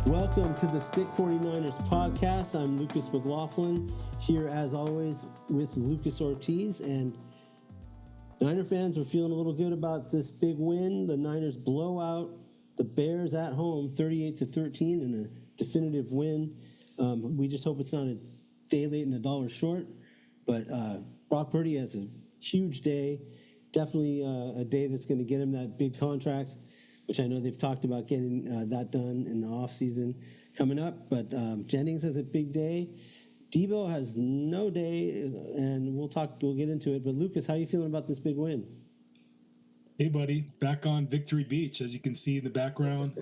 Welcome to the Stick 49ers podcast. I'm Lucas McLaughlin, here as always with Lucas Ortiz. And Niner fans, we're feeling a little good about this big win. The Niners blow out the Bears at home 38-13 in a definitive win. We just hope it's not a day late and a dollar short. But Brock Purdy has a huge day. Definitely a day that's going to get him that big contract, which I know they've talked about getting that done in the offseason coming up. But Jennings has a big day. Deebo has no day, and we'll get into it. But Lucas, how are you feeling about this big win? Hey, buddy, back on Victory Beach, as you can see in the background.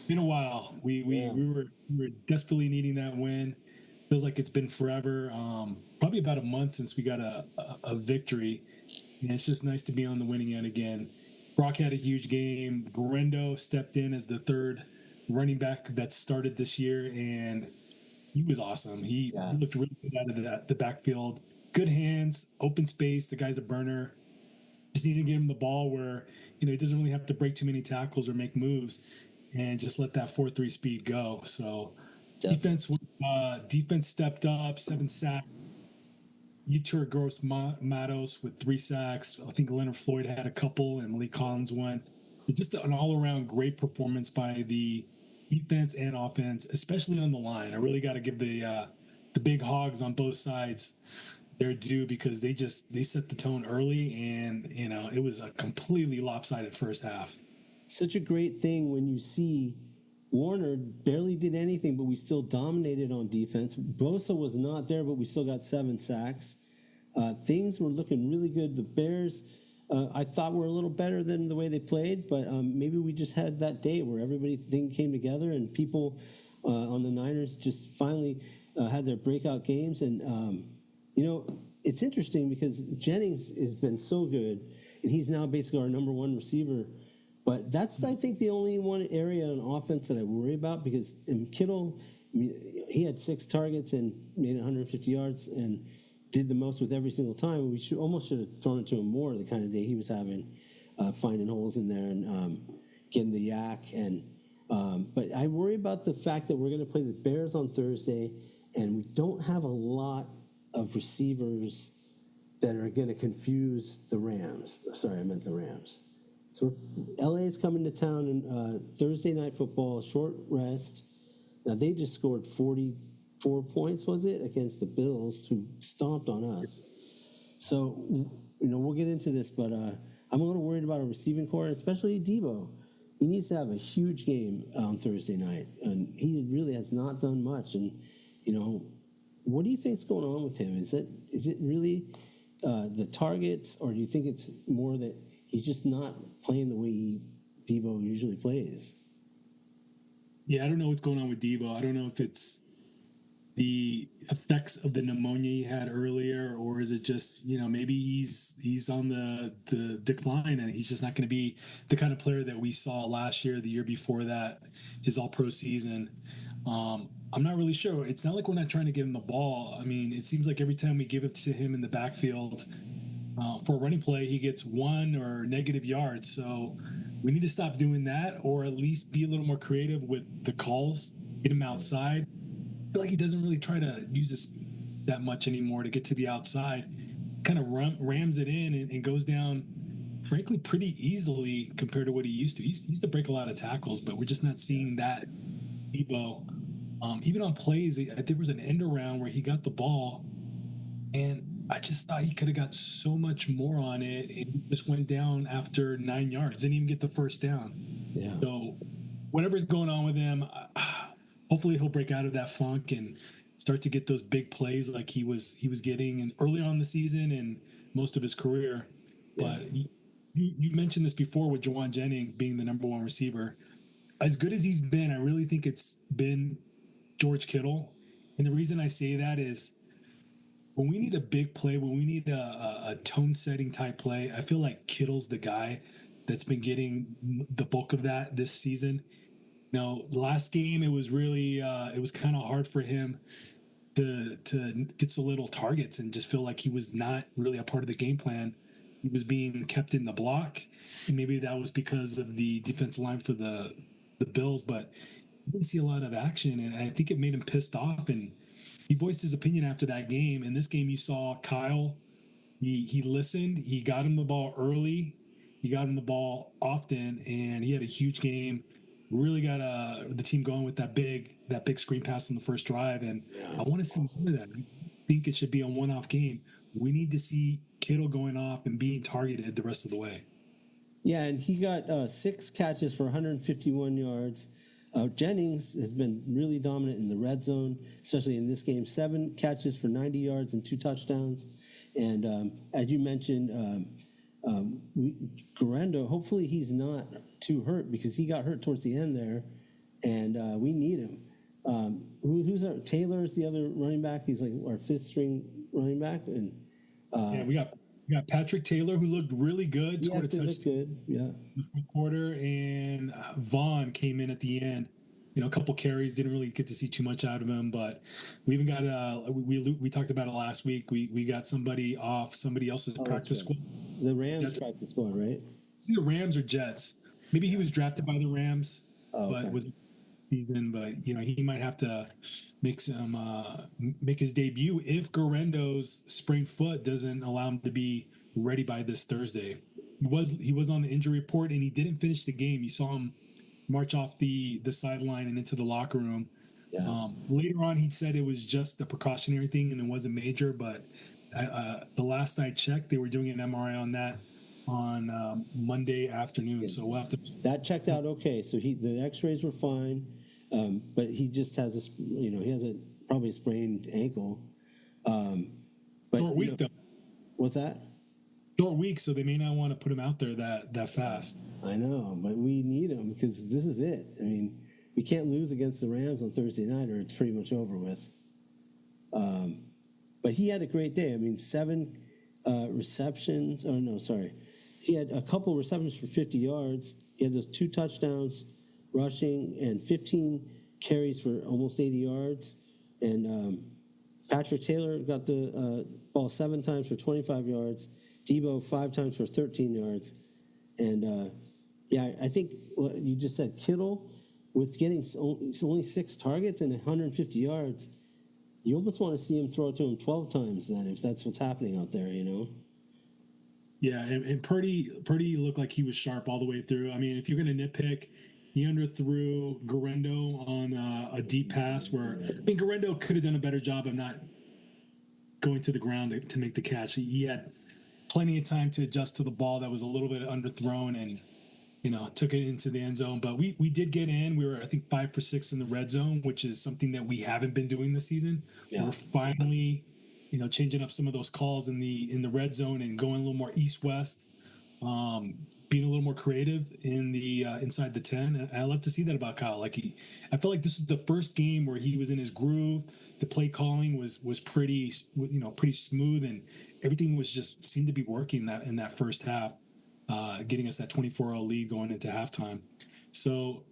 Been a while. We were desperately needing that win. Feels like it's been forever. Probably about a month since we got a victory, and it's just nice to be on the winning end again. Brock had a huge game. Brendo stepped in as the third running back that started this year, and he was awesome. He looked really good out of the backfield. Good hands, open space. The guy's a burner. Just need to give him the ball where, he doesn't really have to break too many tackles or make moves, and just let that 4.3 speed go. So defense stepped up, 7 sacks. Yetur Gross Matos with 3 sacks. I think Leonard Floyd had a couple, and Malik Collins went. Just an all-around great performance by the defense and offense, especially on the line. I really got to give the big hogs on both sides their due, because they set the tone early, and it was a completely lopsided first half. Such a great thing when you see Warner barely did anything, but we still dominated on defense. Bosa was not there, but we still got 7 sacks. Things were looking really good. The Bears, I thought, were a little better than the way they played, but maybe we just had that day where everything came together, and people on the Niners just finally had their breakout games. And, it's interesting because Jennings has been so good, and he's now basically our number one receiver. But that's, I think, the only one area on offense that I worry about, because Kittle, he had 6 targets and made 150 yards and did the most with every single time. We should have thrown it to him more, the kind of day he was having, finding holes in there and getting the yak. But I worry about the fact that we're going to play the Bears on Thursday, and we don't have a lot of receivers that are going to confuse the Rams. Sorry, I meant the Rams. So LA is coming to town on Thursday Night Football, short rest. Now, they just scored 44 points, was it, against the Bills, who stomped on us. So, we'll get into this, but I'm a little worried about our receiving core, especially Deebo. He needs to have a huge game on Thursday night, and he really has not done much. And, what do you think's going on with him? Is it really the targets, or do you think it's more that he's just not playing the way Deebo usually plays? Yeah, I don't know what's going on with Deebo. I don't know if it's the effects of the pneumonia he had earlier, or is it just, maybe he's on the decline, and he's just not going to be the kind of player that we saw last year, the year before that, his all-pro season. I'm not really sure. It's not like we're not trying to give him the ball. I mean, it seems like every time we give it to him in the backfield, for a running play, he gets 1 or negative yards. So we need to stop doing that, or at least be a little more creative with the calls, get him outside. I feel like he doesn't really try to use this that much anymore to get to the outside. Kind of rams it in and goes down, frankly, pretty easily compared to what he used to. He used to break a lot of tackles, but we're just not seeing that Deebo. Even on plays, there was an end around where he got the ball, and I just thought he could have got so much more on it. It just went down after 9 yards. Didn't even get the first down. Yeah. So whatever's going on with him, hopefully he'll break out of that funk and start to get those big plays like he was getting early on in the season and most of his career. Yeah. But you mentioned this before with Jennings being the number one receiver. As good as he's been, I really think it's been George Kittle. And the reason I say that is, when we need a big play, when we need a tone-setting type play, I feel like Kittle's the guy that's been getting the bulk of that this season. Last game, it was really it was kind of hard for him to get so little targets and just feel like he was not really a part of the game plan. He was being kept in the block, and maybe that was because of the defensive line for the Bills. But didn't see a lot of action, and I think it made him pissed off. And he voiced his opinion after that game. In this game, you saw Kyle. He listened. He got him the ball early. He got him the ball often, and he had a huge game. Really got the team going with that big screen pass on the first drive, and I want to see more of that. I think it should be a one-off game. We need to see Kittle going off and being targeted the rest of the way. Yeah, and he got 6 catches for 151 yards. Jennings has been really dominant in the red zone, especially in this game. 7 catches for 90 yards and 2 touchdowns. And as you mentioned, Garendo, hopefully he's not too hurt because he got hurt towards the end there, and we need him. Who's our Taylor's the other running back? He's like our 5th string running back, and we got Patrick Taylor, who looked really good, scored a touchdown good. Yeah, in the fourth quarter, and Vaughn came in at the end. A couple carries, didn't really get to see too much out of him, but we even got we talked about it last week. We got somebody off somebody else's practice squad. The Rams practice squad, right? The Rams or Jets. Maybe he was drafted by the Rams, but was season. But he might have to make his debut if Garendo's sprained foot doesn't allow him to be ready by this Thursday. He was on the injury report and he didn't finish the game. You saw him march off the sideline and into the locker room. Yeah. Later on, he said it was just a precautionary thing and it wasn't major. But the last I checked, they were doing an MRI on that on Monday afternoon. Yeah. So we'll have to. That checked out okay. So the X-rays were fine, but he just has he has probably a sprained ankle. But short week though. What's that? Short week, so they may not want to put him out there that fast. I know, but we need him because this is it. I mean, we can't lose against the Rams on Thursday night, or it's pretty much over with. But he had a great day. I mean, 7 receptions. Oh no, sorry. He had a couple receptions for 50 yards. He had those 2 touchdowns rushing and 15 carries for almost 80 yards. And Patrick Taylor got the ball 7 times for 25 yards. Deebo 5 times for 13 yards. And I think what you just said, Kittle, with getting only 6 targets and 150 yards, you almost want to see him throw it to him 12 times then, if that's what's happening out there, Yeah, and Purdy looked like he was sharp all the way through. I mean, if you're going to nitpick, he underthrew Garendo on a deep pass where, Garendo could have done a better job of not going to the ground to make the catch. He had plenty of time to adjust to the ball that was a little bit underthrown and, took it into the end zone. But we did get in. We were, I think, 5 for 6 in the red zone, which is something that we haven't been doing this season. Yeah. We're finally, changing up some of those calls in the red zone and going a little more east-west, being a little more creative in the inside the 10. And I love to see that about Kyle. I felt like this was the first game where he was in his groove. The play calling was pretty smooth, and everything was just seemed to be working in that first half, getting us that 24-0 lead going into halftime. So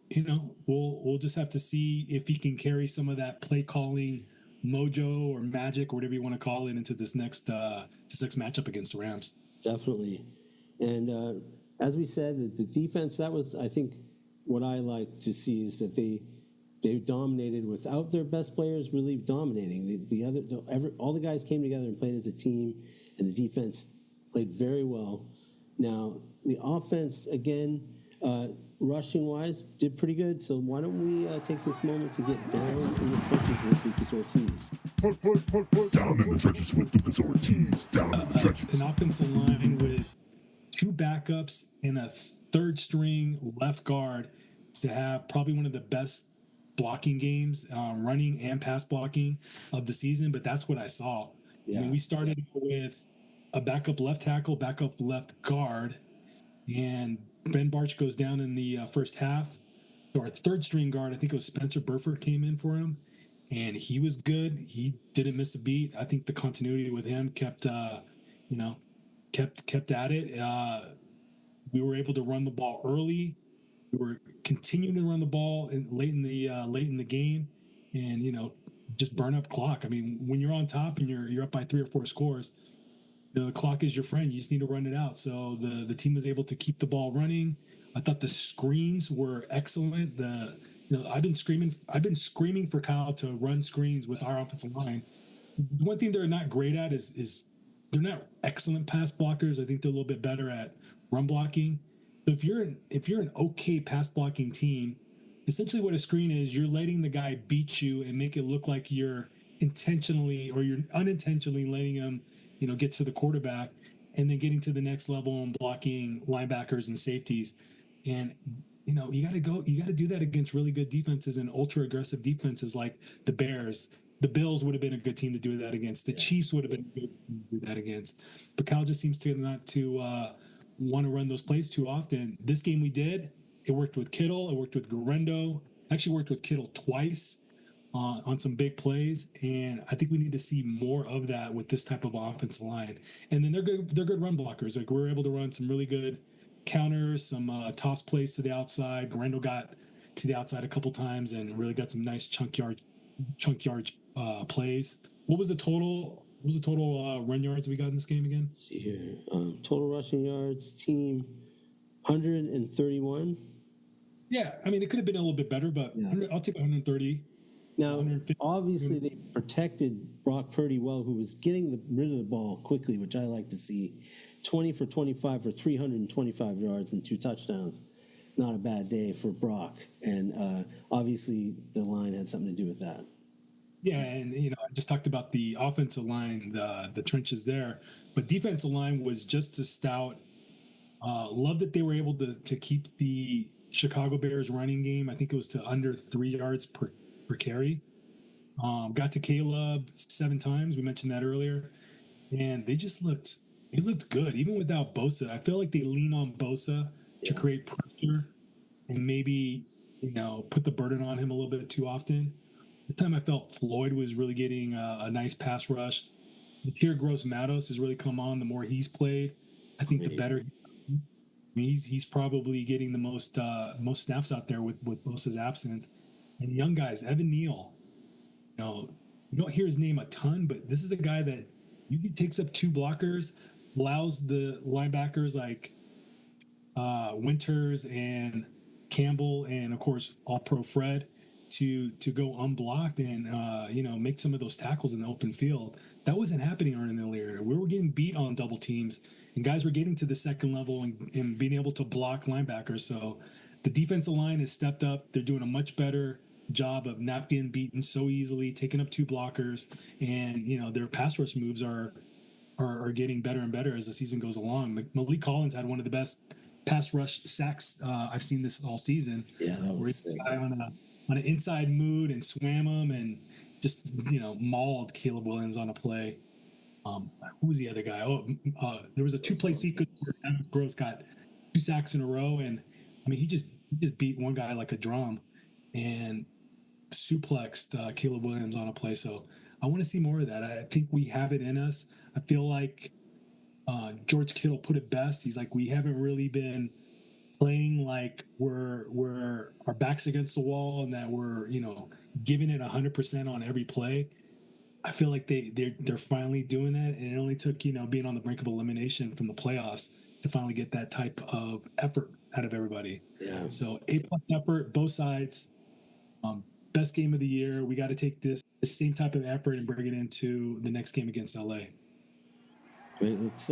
we'll just have to see if he can carry some of that play calling mojo or magic or whatever you want to call it into this next matchup against the Rams. Definitely. And as we said, the defense, that was, I think, what I like to see is that they dominated without their best players really dominating. All the guys came together and played as a team, and the defense played very well. Now, the offense, again, rushing-wise, did pretty good. So why don't we take this moment to get down in the trenches with Lucas Ortiz. Down in the trenches with Lucas Ortiz. Down in the trenches. An offensive line with 2 backups and a 3rd-string left guard to have probably one of the best blocking games, running and pass blocking of the season. But that's what I saw. Yeah. I mean, we started with a backup left tackle, backup left guard, and Ben Barch goes down in the first half. So our 3rd-string guard, I think it was Spencer Burford, came in for him, and he was good. He didn't miss a beat. I think the continuity with him kept at it. We were able to run the ball early. We were continuing to run the ball late in the game, and just burn up clock. I mean, when you're on top and you're up by 3 or 4 scores, the clock is your friend. You just need to run it out. So the team was able to keep the ball running. I thought the screens were excellent. The I've been screaming for Kyle to run screens with our offensive line. One thing they're not great at is they're not excellent pass blockers. I think they're a little bit better at run blocking. So if you're an okay pass blocking team, essentially what a screen is, you're letting the guy beat you and make it look like you're intentionally or you're unintentionally letting him, get to the quarterback and then getting to the next level and blocking linebackers and safeties. And you got to do that against really good defenses and ultra aggressive defenses like the Bears. The Bills would have been a good team to do that against. The Chiefs would have been a good team to do that against. But Kyle just seems to not to want to run those plays too often. This game we did. It worked with Kittle. It worked with Garendo. Actually worked with Kittle twice on some big plays. And I think we need to see more of that with this type of offensive line. And then they're good run blockers. Like we're able to run some really good counters, some toss plays to the outside. Garendo got to the outside a couple times and really got some nice chunk yard plays. What was the total? What was the total run yards we got in this game again? Let's see here. Total rushing yards, team 131. Yeah, I mean, it could have been a little bit better, but I'll take 130. Now, obviously, they protected Brock Purdy well, who was getting rid of the ball quickly, which I like to see. 20 for 25 for 325 yards and 2 touchdowns. Not a bad day for Brock. And obviously, the line had something to do with that. Yeah, and I just talked about the offensive line, the trenches there, but defensive line was just as stout. Love that they were able to keep the Chicago Bears running game. I think it was to under 3 yards per carry. Got to Caleb 7 times. We mentioned that earlier, and they looked good even without Bosa. I feel like they lean on Bosa to create pressure and maybe put the burden on him a little bit too often. The time I felt Floyd was really getting a nice pass rush. Here, Gross Matos has really come on. The more he's played, I think the better. I mean, he's probably getting the most snaps out there with Bosa's absence. And young guys, Evan Neal. You don't hear his name a ton, but this is a guy that usually takes up 2 blockers, allows the linebackers like Winters and Campbell, and of course All-Pro Fred to go unblocked and make some of those tackles in the open field. That wasn't happening earlier. We were getting beat on double teams, and guys were getting to the second level and being able to block linebackers. So the defensive line has stepped up. They're doing a much better job of not getting beaten so easily, taking up 2 blockers, and their pass rush moves are getting better and better as the season goes along. Malik Collins had one of the best pass rush sacks I've seen this all season. Yeah, that was sick. On an inside mood and swam him and just mauled Caleb Williams on a play. Who was the other guy? There was a 2-play sequence where Adams Gross got 2 sacks in a row, and I mean he just beat one guy like a drum and suplexed Caleb Williams on a play. So I want to see more of that. I think we have it in us. I feel like George Kittle put it best. He's like, we haven't really been playing like we're our backs against the wall and that we're giving it 100% on every play. I feel like they're finally doing that, and it only took being on the brink of elimination from the playoffs to finally get that type of effort out of everybody. Yeah. So A+ effort, both sides. Best game of the year. We got to take the same type of effort and bring it into the next game against LA. Great. Let's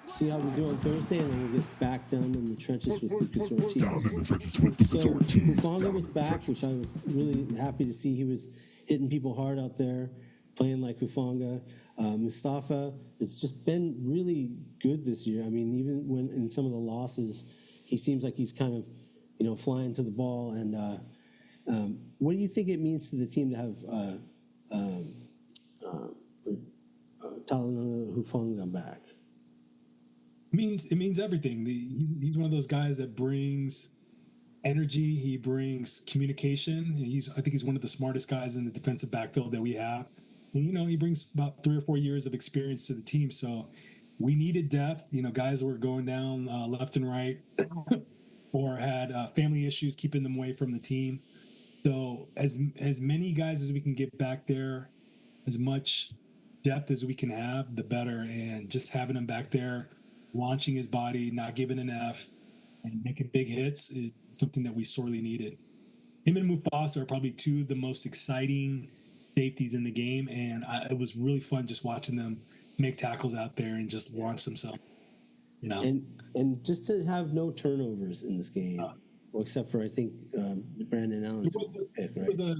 see how we do on Thursday, and then we'll get back down in the trenches with Lucas Ortiz. Down in the trenches with Lucas Ortiz. Hufanga was back, which I was really happy to see. He was hitting people hard out there, playing like Hufanga. Mustafa, it's just been really good this year. I mean, even when in some of the losses, he seems like he's kind of, flying to the ball. And what do you think it means to the team to have Talanoa Hufanga back? It means everything. He's one of those guys that brings energy. He brings communication. I think he's one of the smartest guys in the defensive backfield that we have. And, he brings about 3 or 4 years of experience to the team. So we needed depth. Guys that were going down left and right or had family issues keeping them away from the team. So as many guys as we can get back there, as much depth as we can have, the better. And just having him back there, launching his body, not giving an F, and making big hits is something that we sorely needed. him and Mufasa are probably two of the most exciting safeties in the game, and it was really fun just watching them make tackles out there and just launch themselves. You know, and just to have no turnovers in this game, well, except for I think Brandon Allen's pick, right? There was a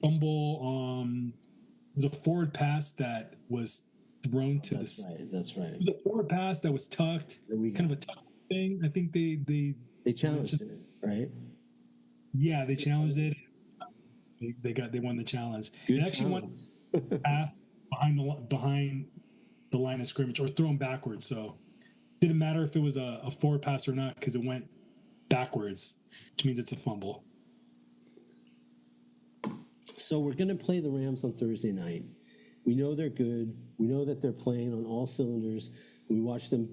fumble. It was a forward pass that was thrown to That's right. That's right. It was a forward pass that was tucked, kind of a tuck thing. I think they challenged it, right? Yeah, they challenged it. They won the challenge. Good it actually won pass behind the line of scrimmage or thrown backwards. So it didn't matter if it was a forward pass or not because it went backwards, which means it's a fumble. So we're going to play the Rams on Thursday night. We know they're good. We know that they're playing on all cylinders. We watched them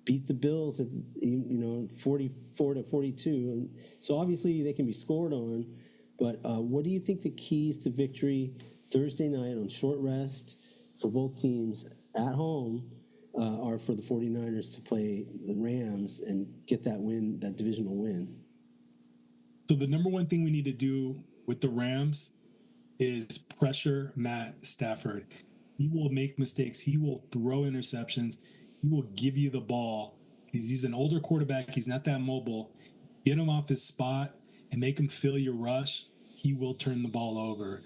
beat the Bills at 44-42. And so obviously they can be scored on. But what do you think the keys to victory Thursday night on short rest for both teams at home are for the 49ers to play the Rams and get that win, that divisional win? So the number one thing we need to do with the Rams is pressure Matt Stafford. He will make mistakes. He will throw interceptions. He will give you the ball. He's an older quarterback. He's not that mobile. Get him off his spot and make him feel your rush. He will turn the ball over.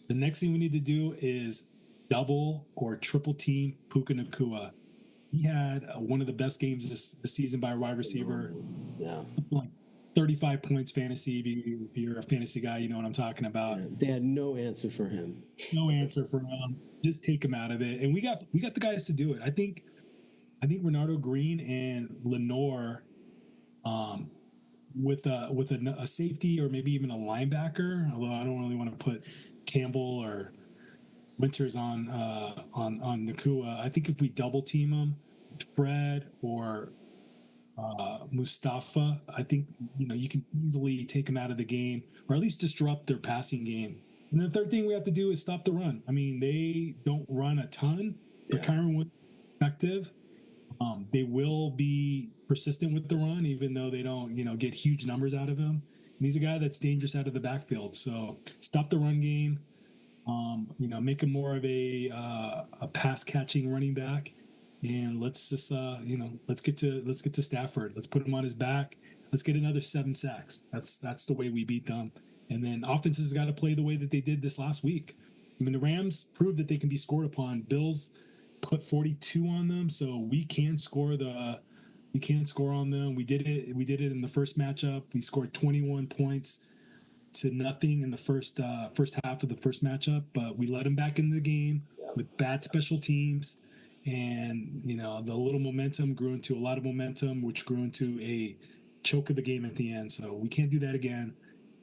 The next thing we need to do is double or triple team Puka Nacua. He had one of the best games this season by a wide receiver. Yeah. Like 35 points fantasy. If you're a fantasy guy, you know what I'm talking about. Yeah, they had no answer for him. No answer for him. Just take him out of it. And we got the guys to do it. I think Renardo Green and Lenore, with a safety or maybe even a linebacker. Although I don't really want to put Campbell or Winters on Nacua. I think if we double team him, Fred or Mustafa, I think you can easily take him out of the game or at least disrupt their passing game. And the third thing we have to do is stop the run. I mean, they don't run a ton, but Kyron was effective. They will be persistent with the run, even though they don't, get huge numbers out of him. And he's a guy that's dangerous out of the backfield. So stop the run game. Make him more of a pass catching running back. And let's just let's get to Stafford. Let's put him on his back. Let's get another 7 sacks. That's the way we beat them. And then offenses got to play the way that they did this last week. I mean, the Rams proved that they can be scored upon. Bills put 42 on them, so we can score on them. We did it in the first matchup. We scored 21 points to nothing in the first half of the first matchup, but we let them back into the game with bad special teams. And, the little momentum grew into a lot of momentum, which grew into a choke of a game at the end. So we can't do that again.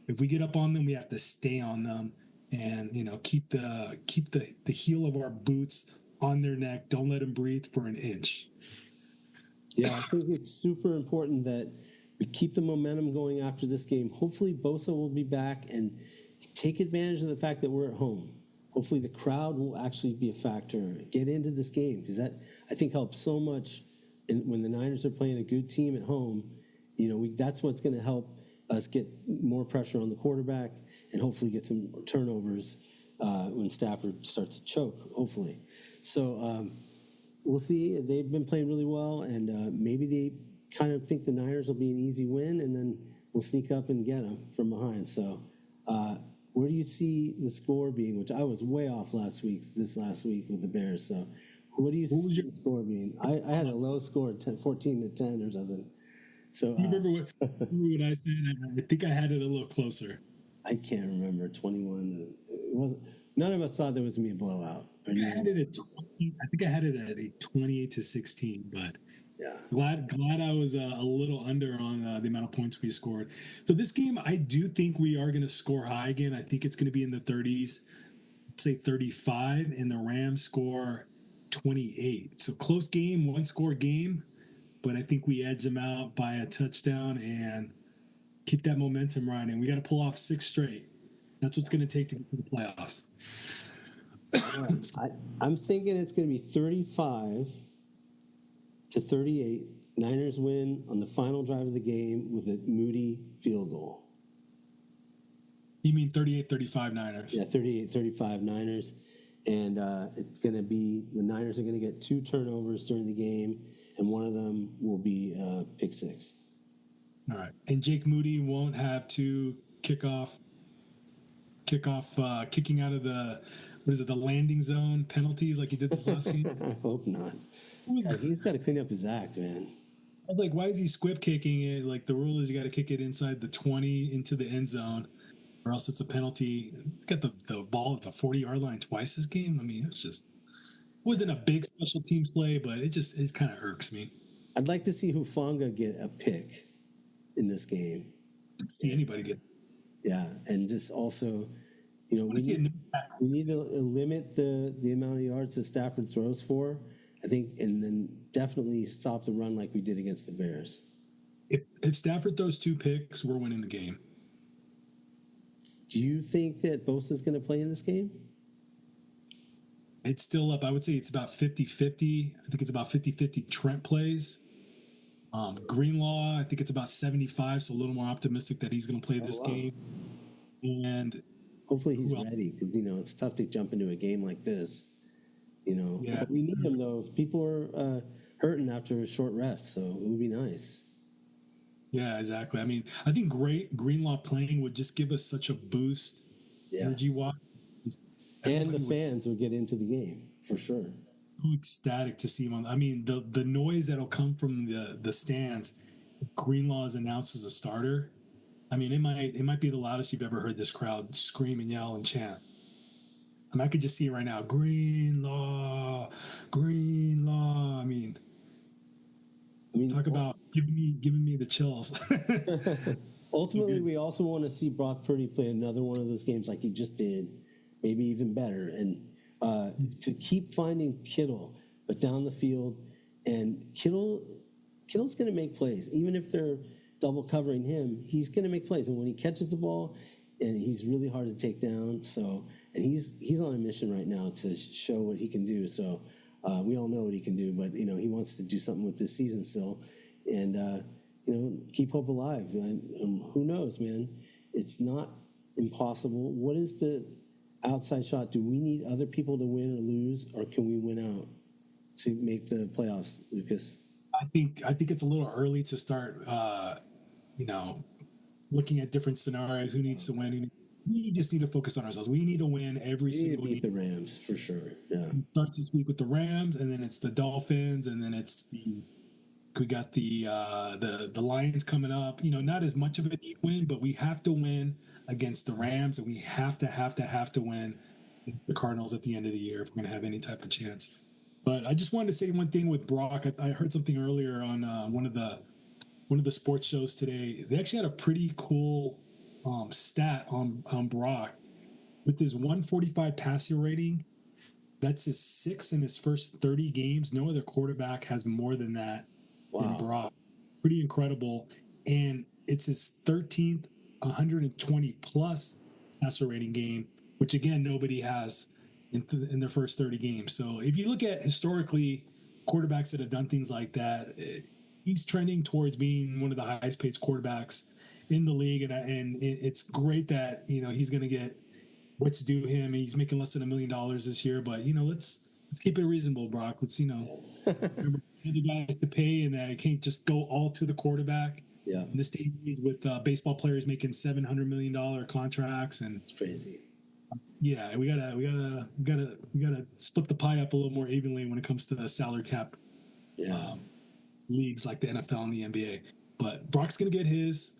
If we get up on them, we have to stay on them and, keep the heel of our boots on their neck. Don't let them breathe for an inch. Yeah, I think it's super important that we keep the momentum going after this game. Hopefully Bosa will be back and take advantage of the fact that we're at home. Hopefully the crowd will actually be a factor. Get into this game because that, I think, helps so much when the Niners are playing a good team at home. That's what's going to help us get more pressure on the quarterback and hopefully get some turnovers when Stafford starts to choke, hopefully. So we'll see. They've been playing really well, and maybe they kind of think the Niners will be an easy win, and then we'll sneak up and get them from behind. So where do you see the score being, which I was way off this last week with the Bears. So what do you see the score being? I had a low score, 14-10 or something. So you remember what I said? I think I had it a little closer. I can't remember. 21. It wasn't. None of us thought there was going to be a blowout. I think I had it at a 28-16, but yeah, glad I was a little under on the amount of points we scored. So this game, I do think we are going to score high again. I think it's going to be in the 30s, let's say 35, and the Rams score 28. So close game, one-score game, but I think we edge them out by a touchdown and keep that momentum riding. We got to pull off 6 straight. That's what's going to take to get to the playoffs. I'm thinking it's going to be 35-38. Niners win on the final drive of the game with a Moody field goal. You mean 38-35 Niners? Yeah, 38-35 Niners. And it's going to be the Niners are going to get 2 turnovers during the game, and one of them will be pick 6. All right. And Jake Moody won't have to kicking out of the landing zone penalties like he did this last game. I hope not. He's got to clean up his act, man. I was like, why is he squib kicking it? Like, the rule is you got to kick it inside the 20 into the end zone, or else it's a penalty. Got the ball at the 40-yard line twice this game. I mean, it wasn't a big special teams play, but it kind of irks me. I'd like to see Hufanga get a pick in this game. See anybody get. Yeah, and just also, we need to limit the amount of yards that Stafford throws for, I think, and then definitely stop the run like we did against the Bears. If Stafford throws 2 picks, we're winning the game. Do you think that Bosa is going to play in this game? It's still up. I would say it's about 50-50. I think it's about 50-50 Trent plays. Greenlaw, I think it's about 75, so a little more optimistic that he's going to play this game. And hopefully he's ready, because, it's tough to jump into a game like this. Yeah. We need him, though. People are hurting after a short rest, so it would be nice. Yeah, exactly. I mean, I think Greenlaw playing would just give us such a boost, energy-wise. And the fans would get into the game, for sure. So ecstatic to see him on. I mean, the noise that'll come from the stands, Greenlaw is announced as a starter. I mean, it might be the loudest you've ever heard this crowd scream and yell and chant. And I could just see it right now. Greenlaw. I mean, talk about giving me the chills. Ultimately, we also want to see Brock Purdy play another one of those games like he just did, maybe even better, and to keep finding Kittle, but down the field. And Kittle's going to make plays, even if they're double covering him. He's going to make plays, and when he catches the ball, and he's really hard to take down. So, and he's on a mission right now to show what he can do. So, we all know what he can do, but he wants to do something with this season still, and keep hope alive. And who knows, man? It's not impossible. What is the outside shot? Do we need other people to win or lose, or can we win out to make the playoffs, Lucas? I think it's a little early to start, looking at different scenarios. Who needs to win? We just need to focus on ourselves. We need to win every single game. The Rams for sure. Yeah. It starts this week with the Rams, and then it's the Dolphins, and then we got the Lions coming up. Not as much of a deep win, but we have to win against the Rams, and we have to win the Cardinals at the end of the year if we're going to have any type of chance. But I just wanted to say one thing with Brock. I heard something earlier on one of the sports shows today. They actually had a pretty cool stat on Brock with his 145 passer rating. That's his 6th in his first 30 games. No other quarterback has more than that than Brock. Pretty incredible. And it's his 13th 120 plus passer rating game, which again nobody has in their first 30 games. So if you look at historically quarterbacks that have done things like that, he's trending towards being one of the highest paid quarterbacks in the league, and it's great that he's going to get what's due him. He's making less than $1 million this year, but let's keep it reasonable, Brock. Let's remember the guys to pay, and that it can't just go all to the quarterback. Yeah, in this day and age with baseball players making $700 million contracts, and it's crazy. Yeah, we gotta split the pie up a little more evenly when it comes to the salary cap. Leagues like the NFL and the NBA. But Brock's gonna get his.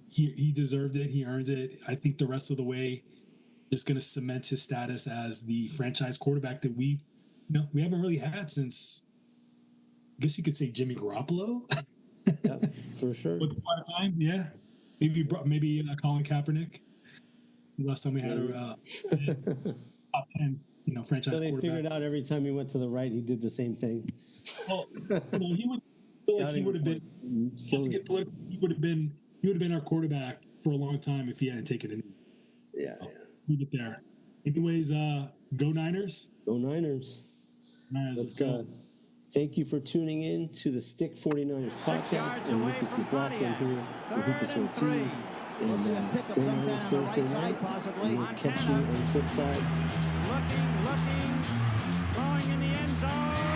He deserved it. He earns it. I think the rest of the way is going to cement his status as the franchise quarterback that we haven't really had since, I guess you could say, Jimmy Garoppolo. Yeah, for sure. With a lot of time, yeah. Maybe Colin Kaepernick. Last time we had a top 10, franchise so they quarterback. figured out every time he went to the right, he did the same thing. Well, he would have been. He would have been our quarterback for a long time if he hadn't taken it. Yeah. Leave it there. Anyways, go Niners. Go Niners. Let's go. Thank you for tuning in to the Stick 49ers podcast. I'm Lucas McLaughlin here with Lucas Ortiz We'll see a pick of some kind on the right side, possibly. Catch you on the flip side. Looking, throwing in the end zone.